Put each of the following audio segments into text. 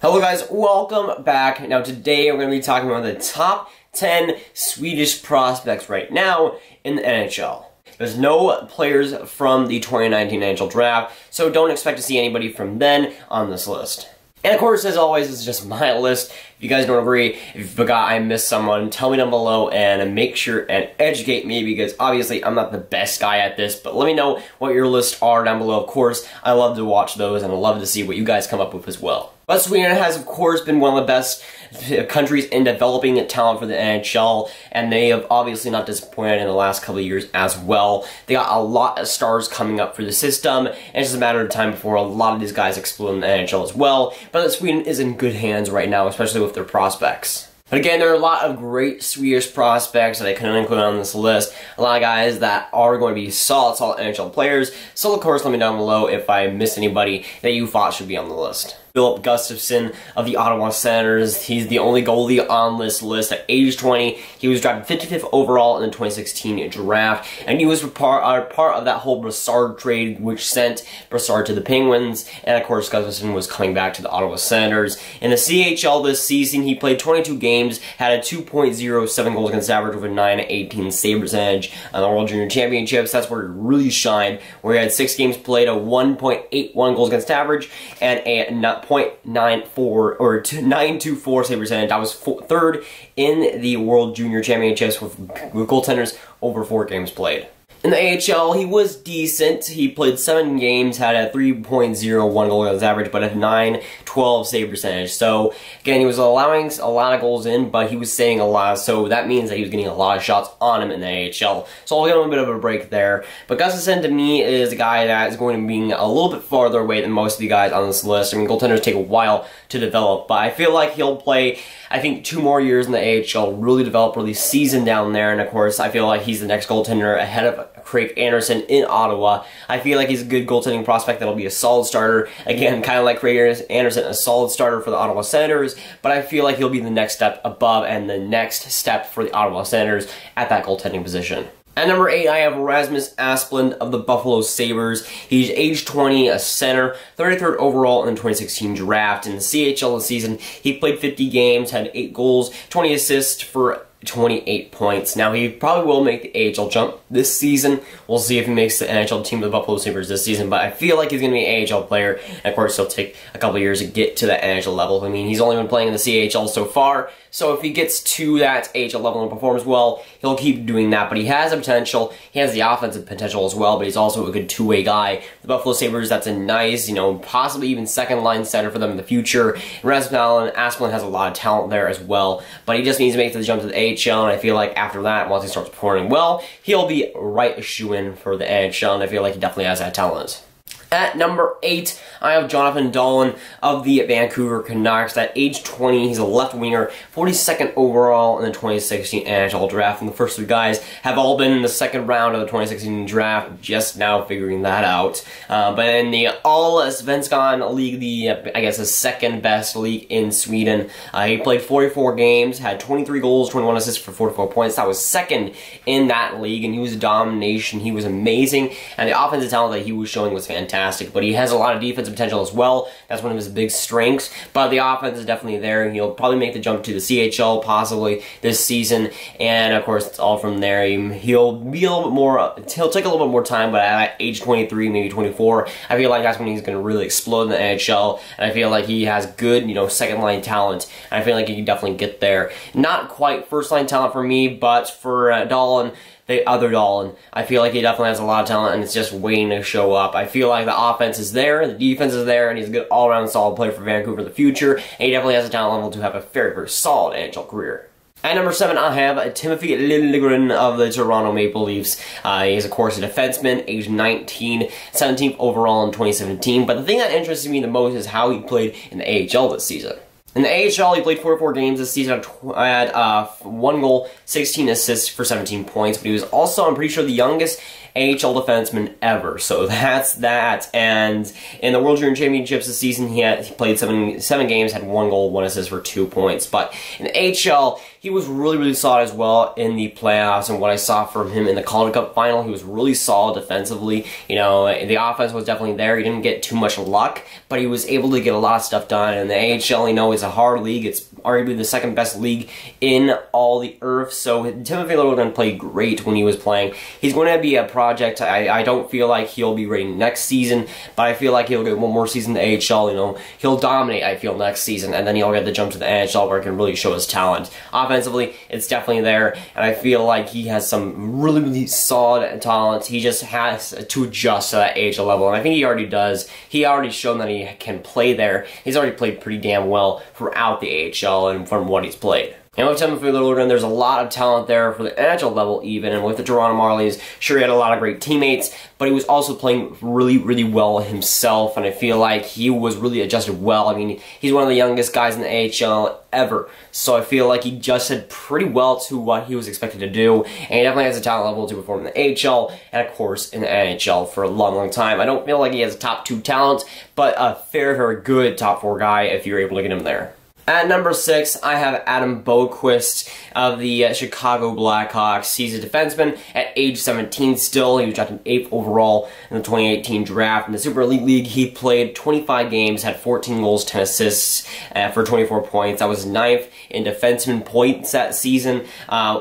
Hello guys, welcome back. Now today we're going to be talking about the top 10 Swedish prospects right now in the NHL. There's no players from the 2019 NHL draft, so don't expect to see anybody from then on this list. And of course, as always, this is just my list. If you guys don't agree, if you forgot I missed someone, tell me down below and make sure and educate me, because obviously I'm not the best guy at this, but let me know what your lists are down below. Of course, I love to watch those and I love to see what you guys come up with as well. But Sweden has, of course, been one of the best countries in developing talent for the NHL, and they have obviously not disappointed in the last couple of years as well. They got a lot of stars coming up for the system, and it's just a matter of time before a lot of these guys explode in the NHL as well. But Sweden is in good hands right now, especially with their prospects. But again, there are a lot of great Swedish prospects that I couldn't include on this list. A lot of guys that are going to be solid NHL players. So of course, let me know down below if I missed anybody that you thought should be on the list. Phillip Gustafson of the Ottawa Senators. He's the only goalie on this list. At age 20, he was drafted 55th overall in the 2016 draft, and he was part of that whole Brassard trade, which sent Brassard to the Penguins, and of course Gustafson was coming back to the Ottawa Senators. In the CHL this season, he played 22 games, had a 2.07 goals against average with a 9.18 save percentage. On the World Junior Championships, that's where he really shined, where he had 6 games played, a 1.81 goals against average, and a .94 or 924 save percentage. That was third in the World Junior Championships with goaltenders over 4 games played. In the AHL, he was decent. He played 7 games, had a 3.01 goal against average, but a 912 save percentage. So, again, he was allowing a lot of goals in, but he was saving a lot, so that means that he was getting a lot of shots on him in the AHL. So I'll give him a bit of a break there. But Gustafson, to me, is a guy that is going to be a little bit farther away than most of the guys on this list. I mean, goaltenders take a while to develop, but I feel like he'll play, I think, 2 more years in the AHL, really develop, really season down there, and of course, I feel like he's the next goaltender ahead of Craig Anderson in Ottawa. I feel like he's a good goaltending prospect that'll be a solid starter. Again, kind of like Craig Anderson, a solid starter for the Ottawa Senators, but I feel like he'll be the next step above and the next step for the Ottawa Senators at that goaltending position. At number 8, I have Rasmus Dolan of the Buffalo Sabres. He's age 20, a center, 33rd overall in the 2016 draft. In the CHL this season, he played 50 games, had 8 goals, 20 assists for 28 points. Now, he probably will make the AHL jump this season. We'll see if he makes the NHL team of the Buffalo Sabres this season, but I feel like he's going to be an AHL player, and of course, it'll take a couple years to get to that NHL level. I mean, he's only been playing in the CHL so far, so if he gets to that AHL level and performs well, he'll keep doing that, but he has the potential. He has the offensive potential as well, but he's also a good two-way guy. The Buffalo Sabres, that's a nice, possibly even second-line center for them in the future. Rasmus Dolan has a lot of talent there as well, but he just needs to make the jump to the AHL, and I feel like after that, once he starts performing well, he'll be right a shoo-in for the NHL, and I feel like he definitely has that talent. At number 8, I have Untitled Dolan of the Vancouver Canucks. At age 20, he's a left winger, 42nd overall in the 2016 NHL draft. And the first 3 guys have all been in the second round of the 2016 draft, just now figuring that out. But in the Allsvenskan League, the second best league in Sweden, he played 44 games, had 23 goals, 21 assists for 44 points. That was second in that league, and he was a domination. He was amazing, and the offensive talent that he was showing was fantastic. But he has a lot of defensive potential as well. That's one of his big strengths. But the offense is definitely there, and he'll probably make the jump to the CHL possibly this season. And of course, it's all from there. He'll be a little bit more. He'll take a little bit more time, but at age 23, maybe 24, I feel like that's when he's going to really explode in the NHL. And I feel like he has good, second line talent. And I feel like he can definitely get there. Not quite first line talent for me, but for Dolan, the other Dolan, I feel like he definitely has a lot of talent, and it's just waiting to show up. I feel like the offense is there, the defense is there, and he's a good all-around solid player for Vancouver in the future, and he definitely has a talent level to have a very, very solid NHL career. At number 7, I have Timothy Liljegren of the Toronto Maple Leafs. He's, of course, a defenseman, age 19, 17th overall in 2017, but the thing that interests me the most is how he played in the AHL this season. In the AHL, he played 44 games this season, had 1 goal, 16 assists for 17 points, but he was also, I'm pretty sure, the youngest AHL defenseman ever. So that's that. And in the World Junior Championships this season, he played seven games, had 1 goal, 1 assist for 2 points. But in the AHL, he was really, really solid as well in the playoffs, and what I saw from him in the Calder Cup final, he was really solid defensively. You know, the offense was definitely there. He didn't get too much luck, but he was able to get a lot of stuff done. And the AHL, you know, is a hard league. It's arguably the second best league in all the earth. So Timothy Littleton played great when he was playing. He's going to be a project. I don't feel like he'll be ready next season, but I feel like he'll get one more season in the AHL. You know, he'll dominate, I feel, next season, and then he'll get the jump to the NHL where he can really show his talent. Offensively, it's definitely there, and I feel like he has some really, really solid talent. He just has to adjust to that AHL level, and I think he already does. He already shown that he can play there. He's already played pretty damn well throughout the AHL and from what he's played. And with Timothy Littleton, there's a lot of talent there for the NHL level even, and with the Toronto Marlies, sure, he had a lot of great teammates, but he was also playing really, really well himself, and I feel like he was really adjusted well. I mean, he's one of the youngest guys in the AHL ever, so I feel like he adjusted pretty well to what he was expected to do, and he definitely has a talent level to perform in the AHL, and of course in the NHL for a long, long time. I don't feel like he has a top 2 talent, but a very good top 4 guy if you're able to get him there. At number 6, I have Adam Quist of the Chicago Blackhawks. He's a defenseman at age 17 still. He was drafted 8th overall in the 2018 draft. In the Super Elite League, he played 25 games, had 14 goals, 10 assists for 24 points. That was 9th in defenseman points that season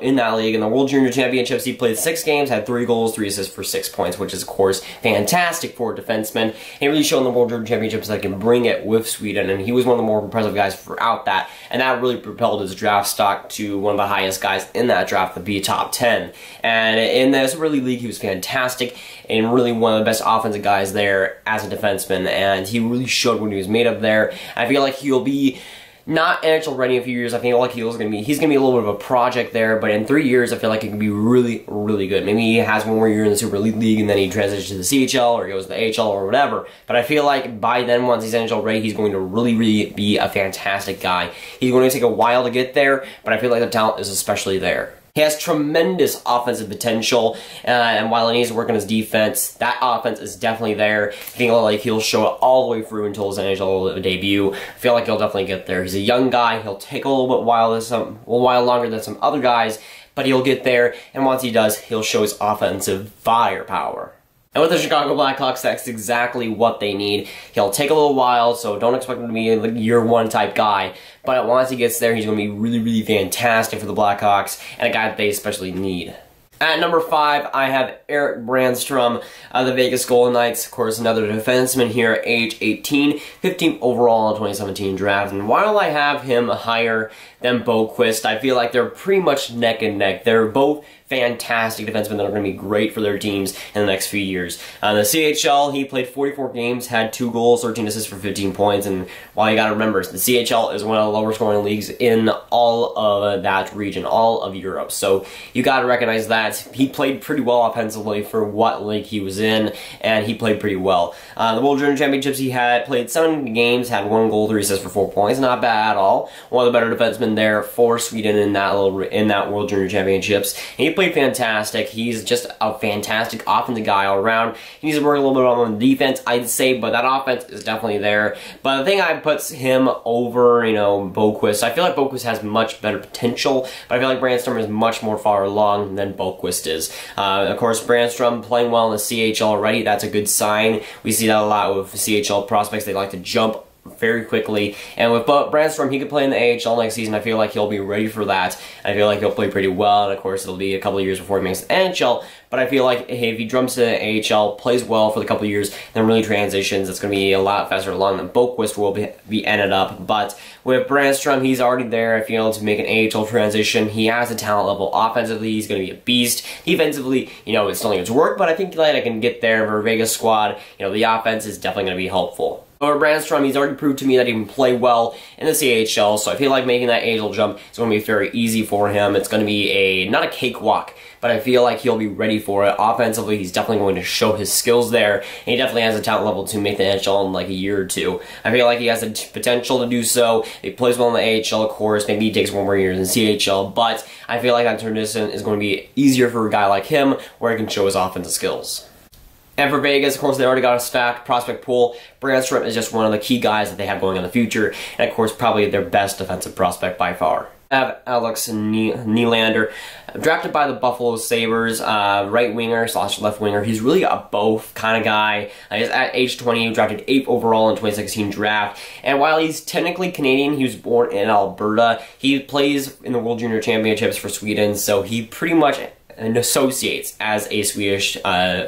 in that league. In the World Junior Championships, he played 6 games, had 3 goals, 3 assists for 6 points, which is, of course, fantastic for a defenseman. And he really showed in the World Junior Championships that he can bring it with Sweden, and he was one of the more impressive guys throughout that, and that really propelled his draft stock to one of the highest guys in that draft to be top 10. And in the Super League, he was fantastic and really one of the best offensive guys there as a defenseman, and he really showed what he was made of there. I feel like he'll be not NHL ready in a few years. I feel like he's gonna be a little bit of a project there, but in 3 years, I feel like he can be really, really good. Maybe he has one more year in the Super Elite League and then he transitions to the CHL or goes to the AHL or whatever. But I feel like by then, once he's NHL ready, he's going to really, really be a fantastic guy. He's going to take a while to get there, but I feel like the talent is especially there. He has tremendous offensive potential, and while he needs to work on his defense, that offense is definitely there. I feel like he'll show it all the way through until his NHL debut. I feel like he'll definitely get there. He's a young guy. He'll take a little bit while longer than some other guys, but he'll get there, and once he does, he'll show his offensive firepower. And with the Chicago Blackhawks, that's exactly what they need. He'll take a little while, so don't expect him to be a year 1 type guy. But once he gets there, he's going to be really, really fantastic for the Blackhawks, and a guy that they especially need. At number 5, I have Erik Brannstrom of the Vegas Golden Knights. Of course, another defenseman here at age 18, 15th overall in the 2017 draft. And while I have him higher than Quist, I feel like they're pretty much neck and neck. They're both fantastic defensemen that are going to be great for their teams in the next few years. In the CHL, he played 44 games, had 2 goals, 13 assists for 15 points, and while you got to remember, the CHL is one of the lower scoring leagues in all of that region, all of Europe, so you got to recognize that. He played pretty well offensively for what league he was in, and he played pretty well. The World Junior Championships, he had played 7 games, had 1 goal, 3 assists for 4 points, not bad at all. One of the better defensemen there for Sweden in that World Junior Championships. And he played fantastic. He's just a fantastic offensive guy all around. He needs to work a little bit on the defense, I'd say, but that offense is definitely there. But the thing I puts him over, Quist, I feel like Quist has much better potential, but I feel like Brannstrom is much more far along than Quist is. Of course, Brannstrom playing well in the CHL already, that's a good sign. We see that a lot with CHL prospects. They like to jump very quickly, and with Brannstrom, he could play in the AHL next season. I feel like he'll be ready for that. I feel like he'll play pretty well, and of course it'll be a couple of years before he makes the NHL, but I feel like if he jumps to the AHL, plays well for the couple of years, then really transitions, it's going to be a lot faster along than Quist will be ended up. But with Brannstrom, he's already there, I feel, to make an AHL transition. He has the talent level. Offensively, he's going to be a beast. Defensively, it still needs work, but I think that I can get there for a Vegas squad. The offense is definitely going to be helpful. Or Brandstrom, he's already proved to me that he can play well in the CHL, so I feel like making that AHL jump is going to be very easy for him. It's going to be not a cakewalk, but I feel like he'll be ready for it. Offensively, he's definitely going to show his skills there, and he definitely has a talent level to make the NHL in like a year or two. I feel like he has the potential to do so. He plays well in the AHL, of course. Maybe he takes one more year in the CHL, but I feel like that transition is going to be easier for a guy like him, where he can show his offensive skills. And for Vegas, of course, they already got a stacked prospect pool. Brandstrom is just one of the key guys that they have going in the future, and of course, probably their best defensive prospect by far. I have Alex Nylander, drafted by the Buffalo Sabres, right winger / left winger. He's really a both kind of guy. He's at age 20, drafted 8th overall in 2016 draft. And while he's technically Canadian, he was born in Alberta. He plays in the World Junior Championships for Sweden, so he pretty much associates as a Swedish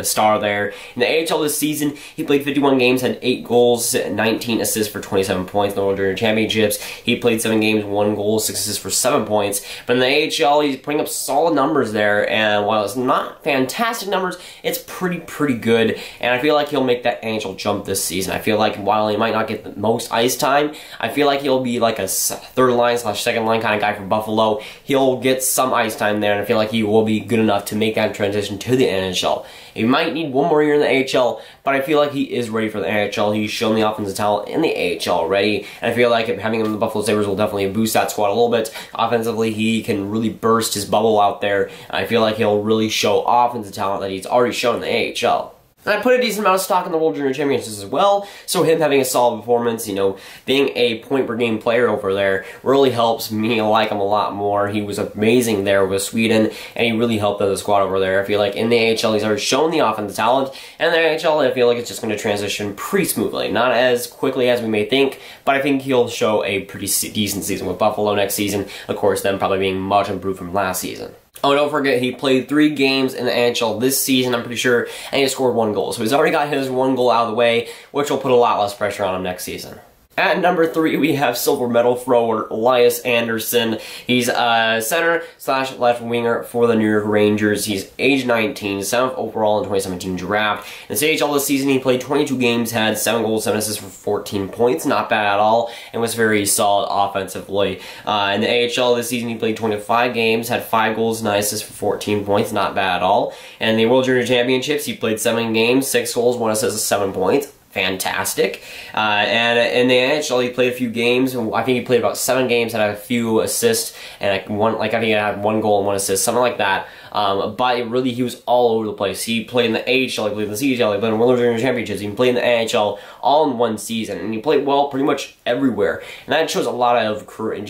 star there. In the AHL this season, he played 51 games, had 8 goals, 19 assists for 27 points in the World Junior Championships. He played 7 games, 1 goal, 6 assists for 7 points. But in the AHL, he's putting up solid numbers there, and while it's not fantastic numbers, it's pretty good, and I feel like he'll make that NHL jump this season. I feel like while he might not get the most ice time, I feel like he'll be like a third line / second line kind of guy for Buffalo. He'll get some ice time there, and I feel like he will be good enough to make that transition to the NHL. He might need one more year in the AHL, but I feel like he is ready for the NHL. He's shown the offensive talent in the AHL already, and I feel like having him in the Buffalo Sabres will definitely boost that squad a little bit. Offensively, he can really burst his bubble out there. I feel like he'll really show offensive talent that he's already shown in the AHL. And I put a decent amount of stock in the World Junior Championships as well, so him having a solid performance, being a point-per-game player over there really helps me like him a lot more. He was amazing there with Sweden, and he really helped the squad over there. I feel like in the AHL, he's already shown the offensive talent, and in the AHL, I feel like it's just going to transition pretty smoothly. Not as quickly as we may think, but I think he'll show a pretty decent season with Buffalo next season. Of course, them probably being much improved from last season. Oh, don't forget, he played 3 games in the NHL this season, I'm pretty sure, and he scored 1 goal. So he's already got his 1 goal out of the way, which will put a lot less pressure on him next season. At number 3, we have silver medal thrower Elias Patterson. He's a center / left winger for the New York Rangers. He's age 19, 7th overall in 2017 draft. In the CHL this season, he played 22 games, had 7 goals, 7 assists for 14 points. Not bad at all, and was very solid offensively. In the AHL this season, he played 25 games, had 5 goals, 9 assists for 14 points. Not bad at all. And in the World Junior Championships, he played 7 games, 6 goals, 1 assist, 7 points. Fantastic. And in the NHL, he played a few games. I think he played about 7 games, had a few assists, and I think he had 1 goal and 1 assist, something like that. But really, he was all over the place. He played in the AHL, he played in the CHL, he played in World Junior Championships, he played in the NHL, all in one season, and he played well pretty much everywhere. And that shows a lot of courage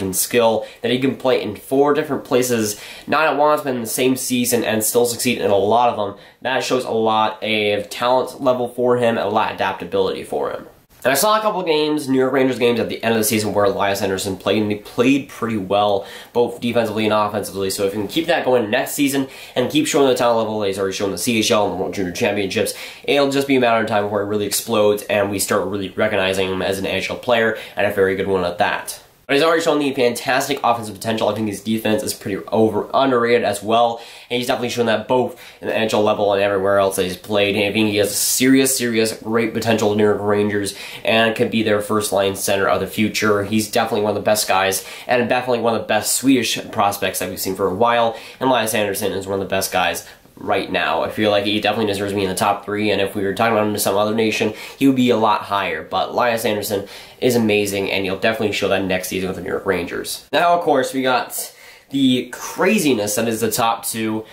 and skill that he can play in 4 different places, not at once, but in the same season, and still succeed in a lot of them. That shows a lot of talent level for him, a lot of adaptability for him. And I saw a couple of games, New York Rangers games at the end of the season where Elias Patterson played, and he played pretty well, both defensively and offensively. So if you can keep that going next season and keep showing the talent level that he's already shown in the CHL and the World Junior Championships, it'll just be a matter of time before it really explodes and we start really recognizing him as an NHL player, and a very good one at that. But he's already shown the fantastic offensive potential. I think his defense is pretty underrated as well. And he's definitely shown that both in the NHL level and everywhere else that he's played. And I think he has a serious, great potential in New York Rangers and could be their first-line center of the future. He's definitely one of the best guys and definitely one of the best Swedish prospects that we've seen for a while. And Elias Patterson is one of the best guys right now. I feel like he definitely deserves to be in the top 3, and if we were talking about him to some other nation, he would be a lot higher. But Elias Patterson is amazing, and he'll definitely show that next season with the New York Rangers. Now, of course, we got the craziness that is the top 2.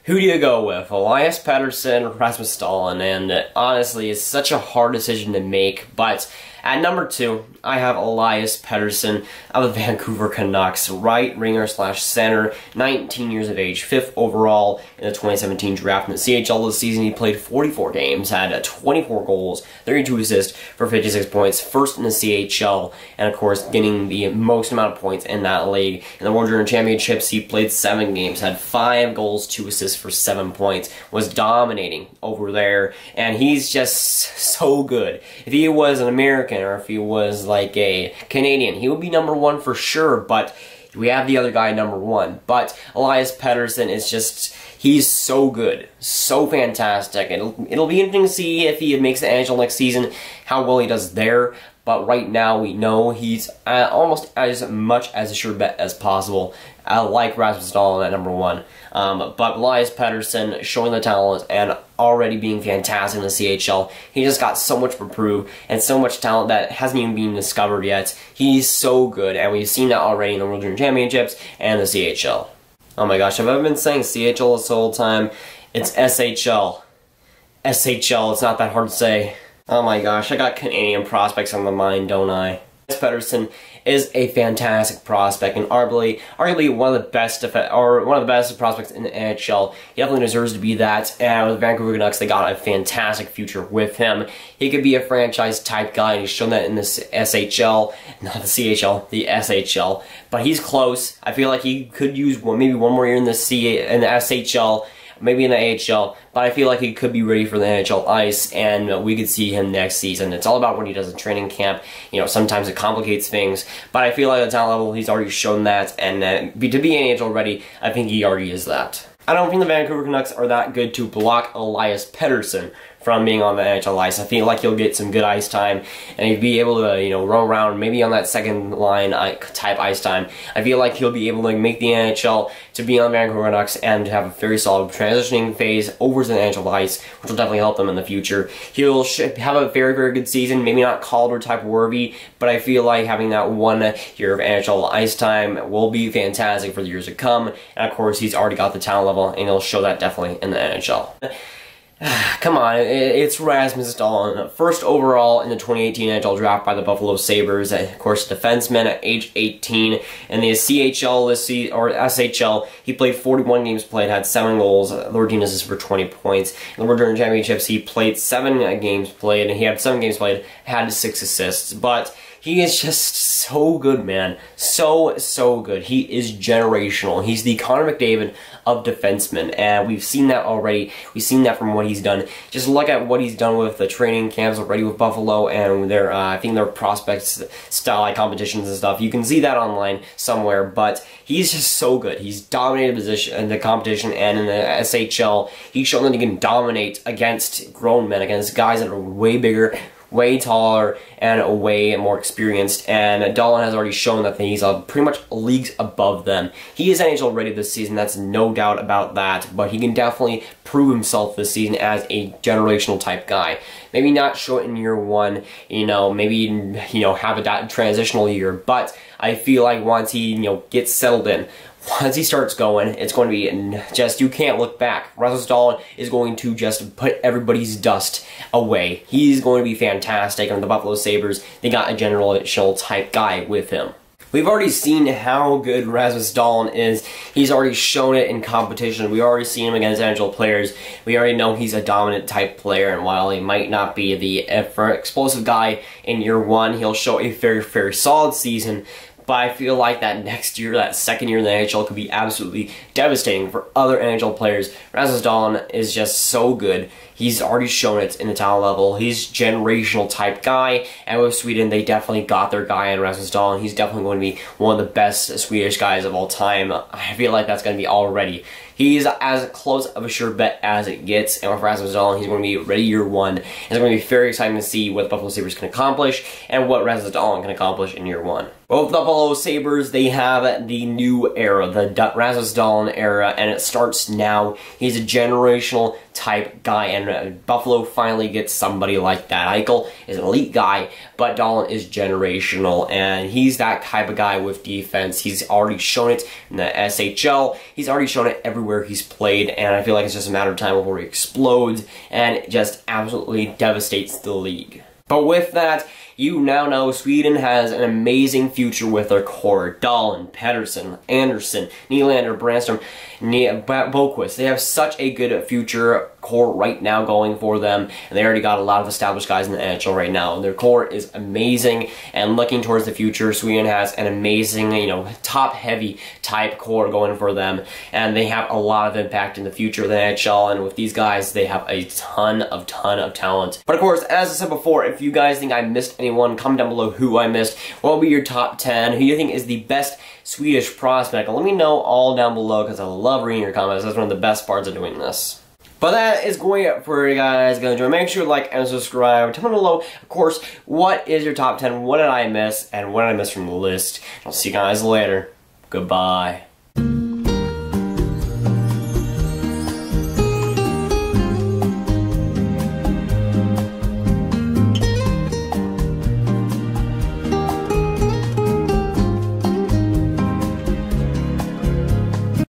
Who do you go with? Elias Patterson or Rasmus Dolan? And honestly, it's such a hard decision to make, but at number 2, I have Elias Patterson of the Vancouver Canucks, right winger / center, 19 years of age, 5th overall in the 2017 draft. In the CHL this season, he played 44 games, had 24 goals, 32 assists for 56 points, first in the CHL, and of course, getting the most amount of points in that league. In the World Junior Championships, he played 7 games, had 5 goals, 2 assists for 7 points, was dominating over there, and he's just so good. If he was an American, or if he was like a Canadian, he would be number 1 for sure, but we have the other guy number 1. But Elias Patterson is just, he's so good, so fantastic. It'll be interesting to see if he makes the NHL next season, how well he does there. But right now, we know he's almost as much as a sure bet as possible. I like Rasmus Dolan at number 1. But Elias Patterson showing the talent and already being fantastic in the CHL. He just got so much to prove and so much talent that hasn't even been discovered yet. He's so good, and we've seen that already in the World Junior Championships and the CHL. Oh my gosh, have I been saying CHL this whole time? It's SHL. SHL, it's not that hard to say. Oh my gosh, I got Canadian prospects on the mind, don't I? Liest Patterson is a fantastic prospect and arguably one of the best prospects in the NHL. He definitely deserves to be that. And with the Vancouver Canucks, they got a fantastic future with him. He could be a franchise type guy, and he's shown that in this SHL, not the CHL, the SHL. But he's close. I feel like he could use maybe one more year in the SHL. Maybe in the AHL, but I feel like he could be ready for the NHL ice, and we could see him next season. It's all about what he does in training camp. You know, sometimes it complicates things, but I feel like at the talent level, he's already shown that, and to be NHL ready, I think he already is that. I don't think the Vancouver Canucks are that good to block Elias Patterson from being on the NHL ice. I feel like he'll get some good ice time, and he'll be able to, roam around maybe on that second line type ice time. I feel like he'll be able to make the NHL to be on the Vancouver Canucks and to have a very solid transitioning phase over to the NHL ice, which will definitely help them in the future. He'll have a very, very good season, maybe not Calder type worthy, but I feel like having that 1 year of NHL ice time will be fantastic for the years to come. And of course, he's already got the talent level, and he'll show that definitely in the NHL. Come on, it's Rasmus Dolan. First overall in the 2018 NHL draft by the Buffalo Sabres. Of course, defenseman at age 18. In the CHL or SHL, he played 41 games played, had 7 goals, 13 assists for 20 points. In the World Junior Championships, he played 7 games played, and he had 7 games played, had 6 assists. But he is just so good, man. So good. He is generational. He's the Connor McDavid of defensemen, and we've seen that already. We've seen that from what he's done. Just look at what he's done with the training camps already with Buffalo and their, I think their prospects style competitions and stuff. You can see that online somewhere, but he's just so good. He's dominated position in the competition and in the SHL. He's shown that he can dominate against grown men, against guys that are way bigger, way taller, and way more experienced, and Dolan has already shown that he's pretty much leagues above them. He is NHL ready this season, that's no doubt about that, but he can definitely prove himself this season as a generational type guy. Maybe not show it in year 1, maybe, have a transitional year, but I feel like once he, gets settled in, once he starts going, it's going to be just, you can't look back. Rasmus Dolan is going to just put everybody's dust away. He's going to be fantastic. And the Buffalo Sabres, they got a generational type guy with him. We've already seen how good Rasmus Dolan is. He's already shown it in competition. We already seen him against NHL players. We already know he's a dominant type player, and while he might not be the explosive guy in year 1, he'll show a very, very solid season. But I feel like that next year, that second year in the NHL, could be absolutely devastating for other NHL players. Rasmus Dolan is just so good. He's already shown it in the talent level. He's generational type guy, and with Sweden, they definitely got their guy in Rasmus Dolan. He's definitely going to be one of the best Swedish guys of all time. I feel like that's going to be already. He's as close of a sure bet as it gets, and with Rasmus Dolan, he's going to be ready year 1. It's going to be very exciting to see what the Buffalo Sabres can accomplish and what Rasmus Dolan can accomplish in year 1. Both the Buffalo Sabres, they have the new era, the Rasmus Dolan era, and it starts now. He's a generational type guy, and Buffalo finally gets somebody like that. Eichel is an elite guy, but Dolan is generational, and he's that type of guy with defense. He's already shown it in the SHL. He's already shown it everywhere he's played, and I feel like it's just a matter of time before he explodes and just absolutely devastates the league. But with that, you now know Sweden has an amazing future with their core. Dolan, Patterson, Anderson, Nylander, Brandstrom, Beau. They have such a good future core right now going for them, and they already got a lot of established guys in the NHL right now. Their core is amazing, and looking towards the future, Sweden has an amazing, top-heavy type core going for them, and they have a lot of impact in the future of the NHL, and with these guys, they have a ton of talent. But of course, as I said before, if you guys think I missed anyone, comment down below who I missed. What will be your top 10? Who you think is the best Swedish prospect? Let me know all down below, because I love reading your comments. That's one of the best parts of doing this. But that is going it for you guys. Make sure to like and subscribe. Tell me below, of course, what is your top 10? What did I miss? And what did I miss from the list? I'll see you guys later. Goodbye.